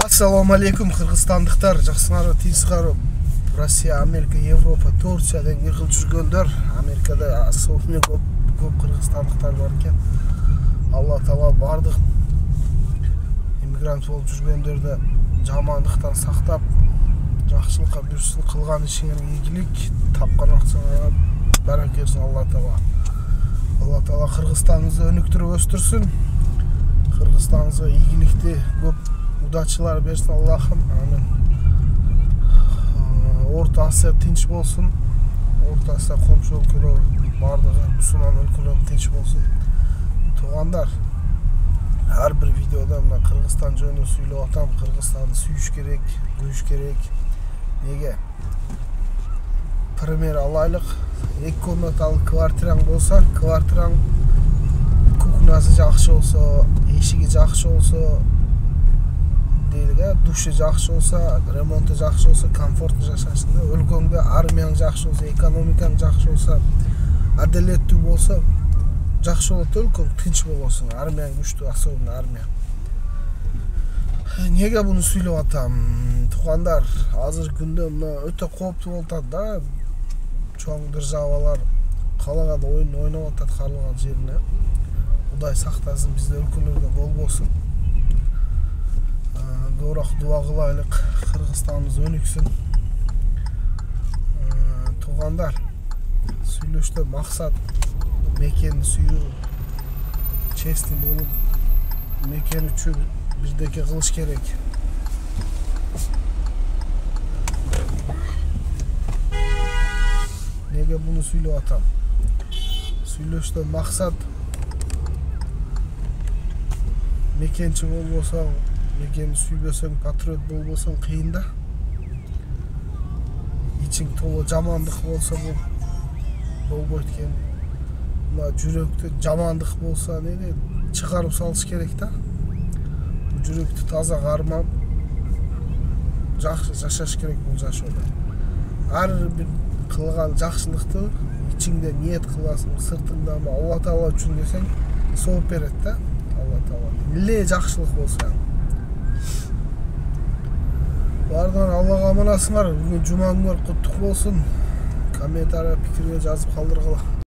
Assalamu alaikum Kırgızstandықтар, жақсыңар, тиісіңар. Россия, Америка, Европа, Турциядан егіл жүргендер. Америкада асылымен көп қырғызстандықтар бар екен. Алла Таала бардық иммигрант болып жүргендерді жамандықтан сақтап, жақсылыққа бүрсін, қылған ішіңерге игілік, тапқан ақсаңарға бәрекелді берсін Алла Таала. Алла Таала Қырғызстаныңызды өніктіріп өстірсін. Қырғызстаныңызға игілікті көп удачалар берсін Аллахым. Амин. Орта Асия тынч болсын. Орта Асия комшу өлкөлөр бардығы мұсылман өлкөлөр тынч болсын. Туғандар, әр бір видеода мына Қырғызстан жөнінде сөйлеп атам. Қырғызстанды сүйіш керек, көйіш керек. Неге? Пример алайлық. 2 комнаталы квартираң болса, квартираң кухнясы жақсы болса, ешігі жақсы болса, души жақсы болса, ремонты жақсы болса, комфортты жашашында, өлкөңдө армияң жақсы болса, экономикаң жақсы болса, адалеттүү болса, жақсы болот, өлкөң тынч болосуң, армияң күчтүү, особенно армия. Неге буну сүйлөп атам? Туугандар, азыр күндө мына өтө кооптуу болуп атат да. Чоң державалар каалаган оюн ойноп атат каалаган жерине. Кудай сактасын, бизде өлкөлөрдө болбосун. Doğrak dua kılaylık, Kırgızstanımız önüksün. Tuğanlar, süйлөштө maksat mekeni suyu çestin olup mekeni üçün birdeki kılıç gerek. Nege bunu süylöp atam? Süйлөштө maksat mekençi bolbosa, мекени сүйбөсөң, патриот болбосоң кыйын да. Ичиң толо жамандык болсо болбойт экен. Мына жүрөктө жамандык болсо неге чыгарып салыш керек да. Жүрөктү таза кармап, жакшы жашаш керек бул жашоодо. Ар бир кылган жакшылыкты ичиңде ниет кыласың, сыртыңда Алла Таала үчүн десең, сооп берет да. Алла Таала. Эле жакшылык болсо. Бардан Аллаға аманасыңар. Бүгін жұма күніңер құттық болсын. Комментария, пикирге жазып қалдырғыла.